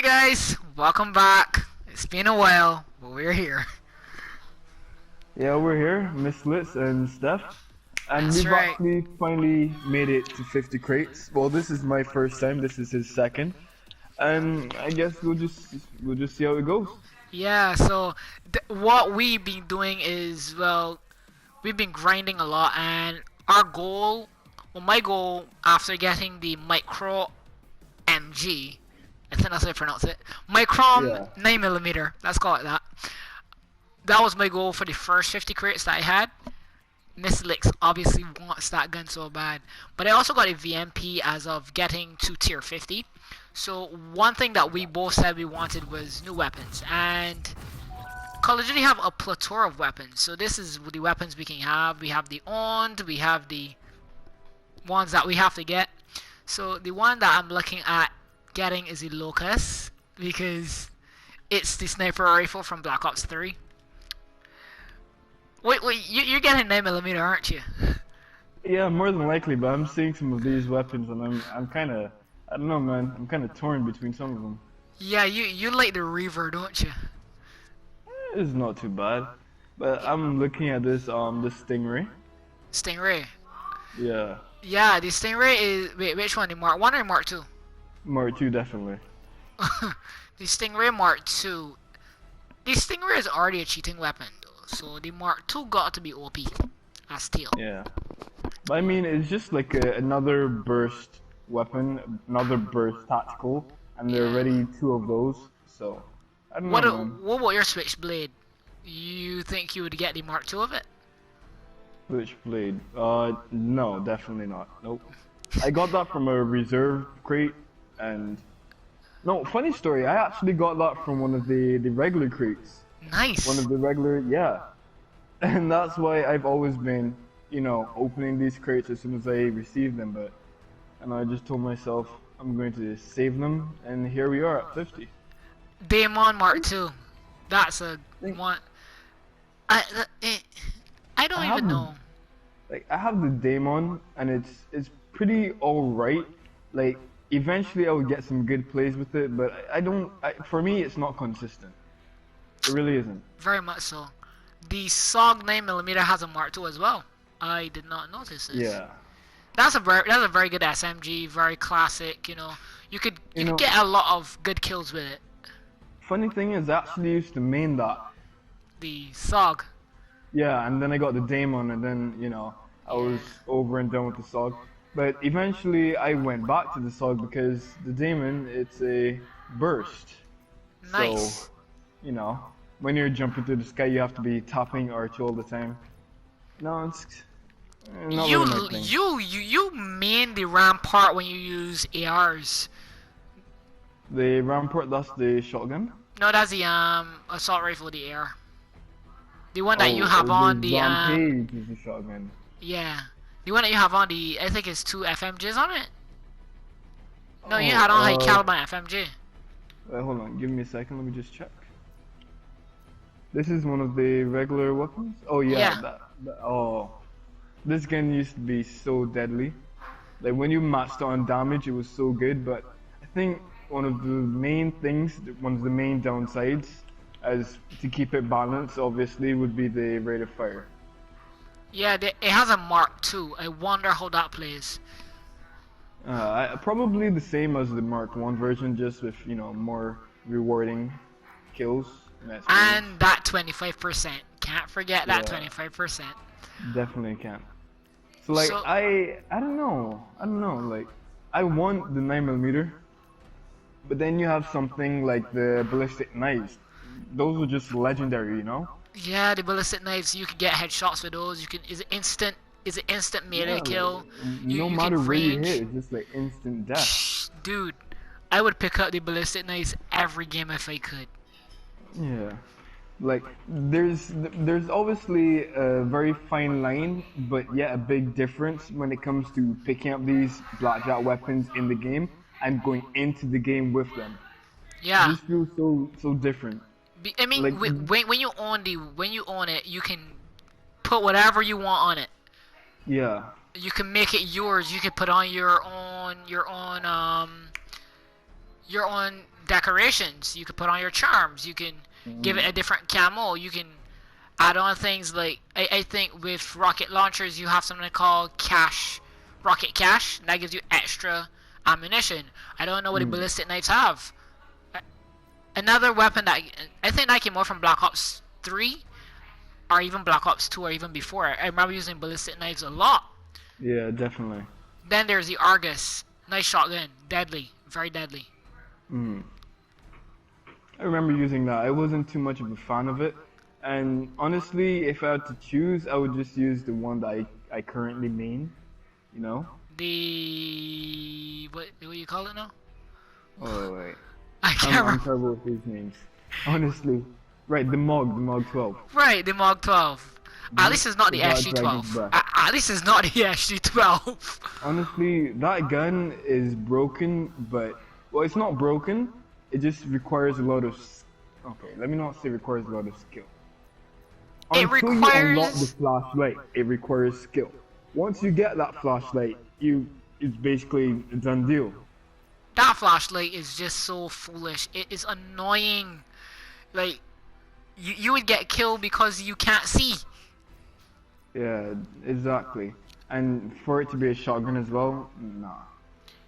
Hey guys, welcome back. It's been a while, but we're here. Yeah, we're here, Mystalix and Steph, and That's we've right. actually finally made it to 50 crates. Well, this is my first time. This is his second, and I guess we'll just see how it goes. Yeah, so what we've been doing is, well, we've been grinding a lot, and our goal, well, my goal after getting the micro MG, I think that's how I pronounce it, microm Yeah, 9mm, let's call it that. That was my goal for the first 50 crates that I had. Mystalix obviously wants that gun so bad. But I also got a VMP as of getting to tier 50. So one thing that we both said we wanted was new weapons. And Call of Duty have a plethora of weapons. So this is the weapons we can have. We have the owned, we have the ones that we have to get. So the one that I'm looking at getting is the Locust. Because it's the sniper rifle from Black Ops 3. Wait, you're getting 9mm, aren't you? yeah, more than likely. But I'm seeing some of these weapons, and I'm kind of, I don't know, man. I'm kind of torn between some of them. Yeah, you like the Reaver, don't you? It's not too bad, but I'm looking at this Stingray. Stingray. Yeah, Yeah, the Stingray is... Wait, which one? The Mark 1 or Mark 2? Mark II definitely. The Stingray Mark 2. The Stingray is already a cheating weapon, though. So the Mark 2 got to be OP. As steel. Yeah. But I mean, it's just like another burst weapon, another burst tactical, and there are Yeah. already two of those, so I don't What, know, man. what about your Switchblade? You think you would get the Mark 2 of it? Switchblade? No, definitely not. Nope. I got that from a reserve crate, and no, funny story. I actually got that from one of the regular crates, one Nice. of the regular, yeah. And that's why I've always been, opening these crates as soon as I receive them, but. And I just told myself I'm going to save them, and here we are at 50. Daemon Mark 2. That's a one. I I don't have even know. I have the Daemon, and it's pretty all right. Like eventually I would get some good plays with it, but I don't. For me, it's not consistent. It really isn't. Very much so. The SOG 9mm has a Mark 2 as well. I did not notice this. Yeah. That's a very good SMG, very classic. You You could know, get a lot of good kills with it. funny thing is, I actually used to main that. The SOG. Yeah, and then I got the Daemon, and then I Yeah. was over and done with the SOG. But eventually, I went back to the SOG because the Daemon, it's a burst. So, Nice. you know, when you're jumping through the sky, you have to be tapping R2 all the time. No, it's not You really my thing. you main the Rampart when you use ARs. The Rampart, that's the shotgun. No, that's the assault rifle, the AR. The one that you Oh, have the on the Rampage is the shotgun. yeah. The one that you have on the, I think it's two FMGs on it. No, you Oh, had on high caliber FMG. wait, hold on, give me a second, let me just check. This is one of the regular weapons? Oh yeah, Yeah. oh. This gun used to be so deadly. Like when you matched on damage, it was so good, but I think one of the main things, one of the main downsides, as to keep it balanced, obviously, would be the rate of fire. Yeah, it has a Mark 2. I wonder how that plays. Probably the same as the Mark 1 version, just with, more rewarding kills and experience. And that 25%. Can't forget that Yeah. 25%. Definitely can. So like So, I don't know. Like I want the 9mm, but then you have something like the ballistic knives. Those are just legendary. yeah, the ballistic knives, you can get headshots with those. Is it instant melee Yeah, kill? like, You no you matter can where you range. hit, it's just like instant death. Dude, I would pick up the ballistic knives every game if I could. Yeah. Like there's obviously a very fine line, but yet a big difference when it comes to picking up these blackjack weapons in the game and going into the game with them. It Yeah. just feels so different. I mean, Like when you own it, you can put whatever you want on it. yeah, You can make it yours. You can put on your own decorations. You can put on your charms. You can give it a different camo. You can add on things like I think with rocket launchers you have something called rocket cache. That gives you extra ammunition. I don't know what the ballistic knives have. Another weapon that I think that came more from Black Ops 3 or even Black Ops 2 or even before. I remember using ballistic knives a lot. Yeah, definitely. Then there's the Argus. Nice shotgun. Deadly. Very deadly. I remember using that. I wasn't too much of a fan of it. And honestly, if I had to choose, I would just use the one that I currently main, you know? The... What do you call it now? Oh, wait. I can't I'm remember. terrible with these names. Honestly. Right, the MOG 12. Right, the MOG 12. At least it's not the SG 12. At least it's not the SG 12. Honestly, that gun is broken, but... Well, it's not broken. It just requires a lot of... Okay, let me not say requires a lot of skill. It Until requires... you unlock the flashlight, it requires skill. Once you get that flashlight, it's basically a done deal. That flashlight is just so foolish. It is annoying. Like, you would get killed because you can't see. Yeah, exactly. And for it to be a shotgun as well, nah.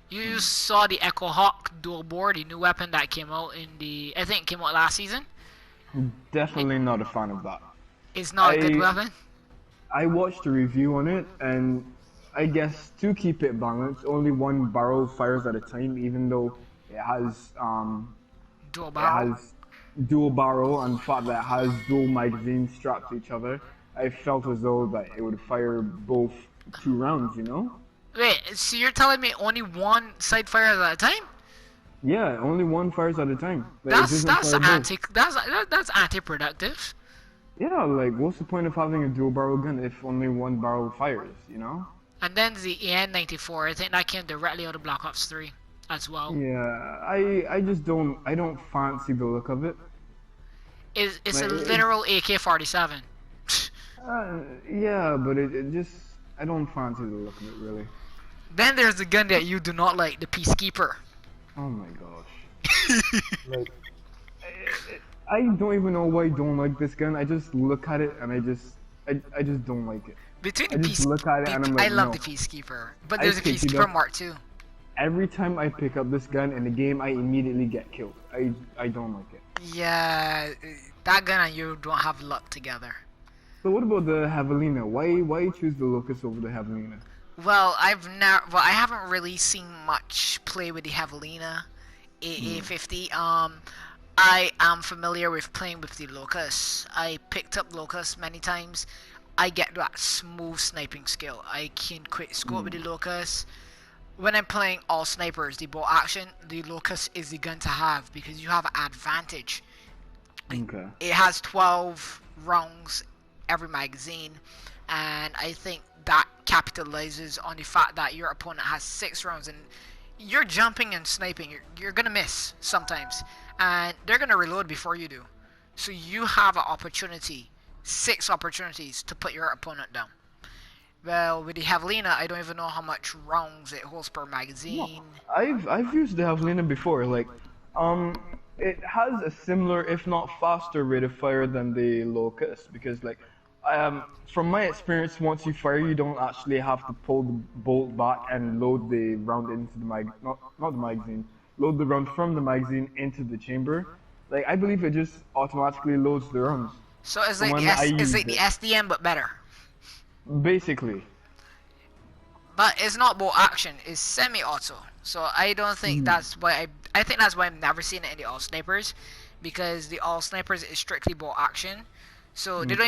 You saw the Echo Hawk dual bore, the new weapon that came out in the... I think it came out last season. Definitely not a fan of that. It's not a good weapon. I watched a review on it, and I guess to keep it balanced, only one barrel fires at a time, even though it has dual barrel. It has dual barrel, and the fact that it has dual magazines strapped to each other. I felt as though that it would fire both 2 rounds, you know? Wait, so you're telling me only one side fires at a time? Yeah, only one fires at a time. Like, That's anti-productive. Yeah, like what's the point of having a dual barrel gun if only one barrel fires, you know? And then the EN94, I think that came directly out of Black Ops 3 as well. Yeah, I just don't fancy the look of it. It's like, a literal AK-47. Yeah, but it just I don't fancy the look of it really. Then there's the gun that you do not like, the Peacekeeper. Oh my gosh. Like, I don't even know why I don't like this gun. I just look at it and I just don't like it. Between I the just look at it and I'm like, I love no. the Peacekeeper, but there's a Peacekeeper Mark II. Every time I pick up this gun in the game, I immediately get killed. I don't like it. Yeah, that gun and you don't have luck together. So what about the Javelina? Why choose the Locust over the Javelina? Well, I haven't really seen much play with the Javelina AA50. I am familiar with playing with the Locust. I picked up Locust many times. I get that smooth sniping skill. I can quick scope with the Locust. When I'm playing all snipers, the bolt action, the Locust is the gun to have because you have an advantage. Okay. It has 12 rounds every magazine, and I think that capitalizes on the fact that your opponent has 6 rounds and you're jumping and sniping. You're gonna miss sometimes, and they're gonna reload before you do. So you have an opportunity, 6 opportunities to put your opponent down. Well, with the Javelina, I don't even know how much rounds it holds per magazine. I've used the Javelina before. Like, it has a similar, if not faster, rate of fire than the Locust because, like, from my experience, once you fire, you don't actually have to pull the bolt back and load the round into the not the magazine. Load the round from the magazine into the chamber. Like, I believe it just automatically loads the rounds. So it's like the SDM but better. Basically. But it's not bolt action, it's semi-auto. So I don't think that's why I think that's why I've never seen it in the all snipers, because the all snipers is strictly bolt action. So they don't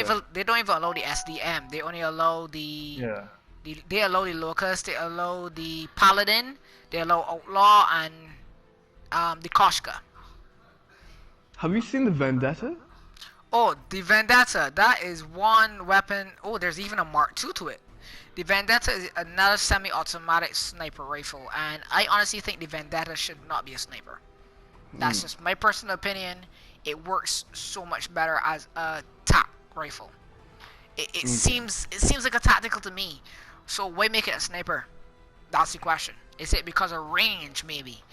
even allow the SDM. They only allow they allow the Locust, they allow the Paladin, they allow Outlaw and the Koshka. Have you seen the Vendetta? Oh, the Vendetta, that is one weapon. Oh, there's even a Mark II to it. The Vendetta is another semi-automatic sniper rifle, and I honestly think the Vendetta should not be a sniper. That's just my personal opinion. It works so much better as a tac rifle. It seems like a tactical to me. So why make it a sniper? That's the question. Is it because of range, maybe?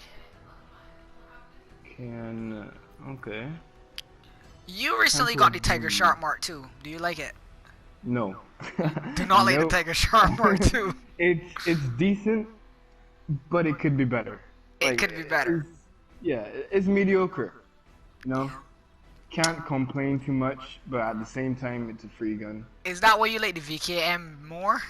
Can okay. You recently Temple got the Tiger Shark Mark II. Do you like it? No. Do not like the Nope. Tiger Shark Mark II. It's decent, but it could be better. It Like could be better. yeah, it's mediocre. You Yeah. know, can't complain too much, but at the same time, it's a free gun. Is that why you like the VKM more?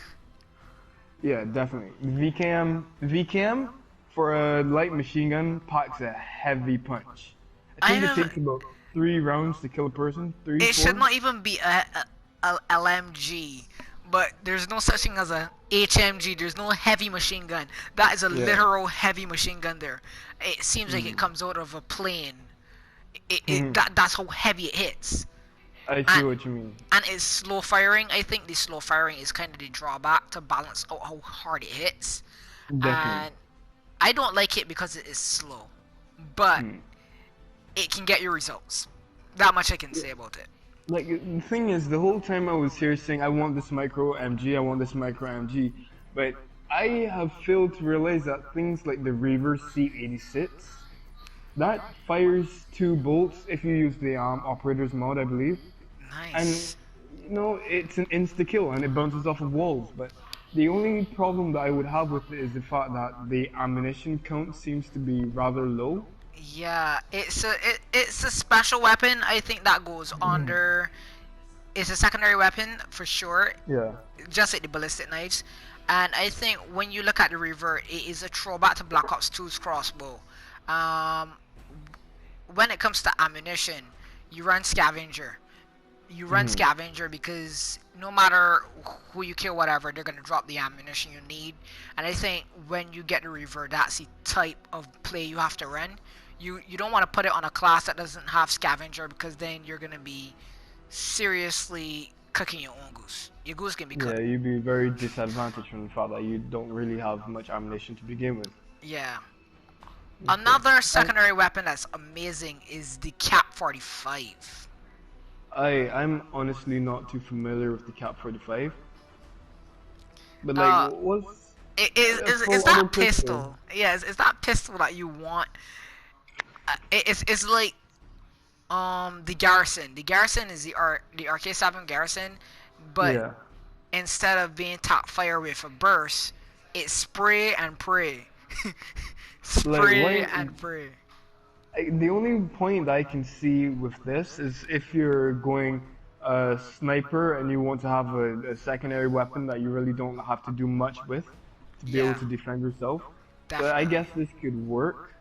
Yeah, definitely. VKM for a light machine gun packs a heavy punch. I I think it have. takes about 3 rounds to kill a person. Three, It should 4. not even be a LMG, but there's no such thing as a HMG. There's no heavy machine gun. That is a Yeah. literal heavy machine gun there. It seems like it comes out of a plane. That's how heavy it hits. I see And, what you mean. and it's slow firing. I think the slow firing is kind of the drawback to balance out how hard it hits. Definitely. And I don't like it because it is slow, but it can get your results. That much I can say about it. Like the thing is, the whole time I was here saying I want this micro MG, I want this micro MG, but I have failed to realize that things like the Reaver C86 that fires 2 bolts if you use the operator's mod, I believe, Nice. and you know it's an insta kill and it bounces off of walls. But the only problem that I would have with it is the fact that the ammunition count seems to be rather low. Yeah, it's a special weapon. I think that goes under. It's a secondary weapon for sure, Yeah. just like the ballistic knives. And I think when you look at the Reaver, it is a throwback to Black Ops 2's crossbow. Um, when it comes to ammunition, you run scavenger. You run scavenger because no matter who you kill, whatever, they're gonna drop the ammunition you need. And I think when you get the Reaver, that's the type of play you have to run. You don't want to put it on a class that doesn't have scavenger because then you're gonna be seriously cooking your own goose. Your goose can be cooked. Yeah, you'd be very disadvantaged from the fact that you don't really have much ammunition to begin with. Yeah. Another secondary weapon that's amazing is the Cap 45. I'm honestly not too familiar with the Cap 45. But like, what's Is that pistol? Yeah, is that pistol that you want? It's like the Garrison. The Garrison is the RK7 Garrison, but yeah. instead of being top fire with a burst, it's spray and pray. Spray and pray. The only point that I can see with this is if you're going a sniper and you want to have a secondary weapon that you really don't have to do much with to be able to defend yourself. Definitely. But I guess this could work.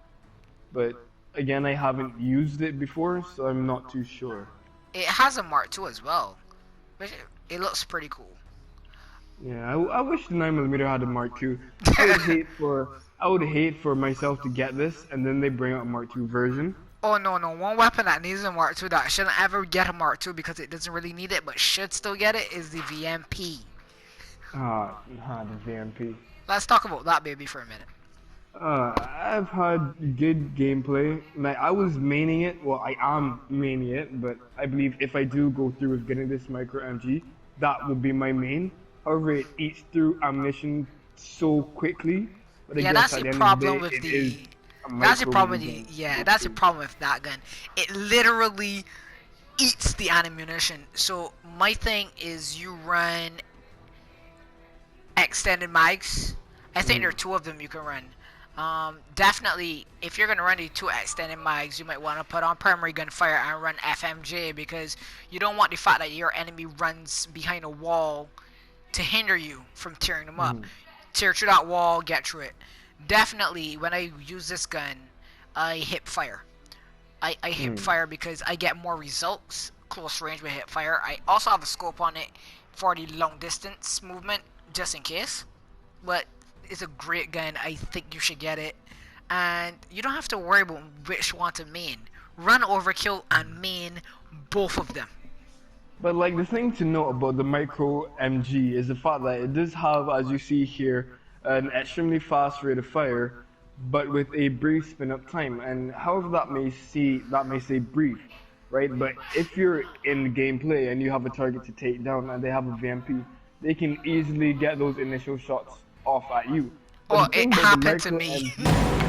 But again, I haven't used it before, so I'm not too sure. It has a Mark II as well, which it looks pretty cool. Yeah, I wish the 9mm had a Mark II. I would hate for myself to get this and then they bring out a Mark II version. Oh no, one weapon that needs a Mark II that shouldn't ever get a Mark II because it doesn't really need it but should still get it is the VMP. The VMP. Let's talk about that baby for a minute. I've had good gameplay. Like I was maining it. Well, I am maining it, but I believe if I do go through with getting this micro MG, that will be my main. However, it eats through ammunition so quickly. But I Yeah, guess that's at the end problem of the day, with it the. is a That's the micro problem with gun. the. Yeah, that's the problem with that gun. It literally eats the ammunition. So my thing is you run extended mags. I think there are 2 of them you can run. Definitely, if you're gonna run the 2 extended mags, you might want to put on primary gunfire and run FMJ because you don't want the fact that your enemy runs behind a wall to hinder you from tearing them up. Tear through that wall, get through it. Definitely, when I use this gun, I hip fire. I hip fire because I get more results close range with hip fire. I also have a scope on it for the long distance movement, just in case. But it's a great gun. I think you should get it. And you don't have to worry about which one to main. Run overkill and main both of them. But like the thing to note about the micro MG is the fact that it does have, as you see here, an extremely fast rate of fire, but with a brief spin up time. And however that may say brief, right? But if you're in gameplay and you have a target to take down and they have a VMP, they can easily get those initial shots off at you. But Oh, the thing it about the happened to micro me. MG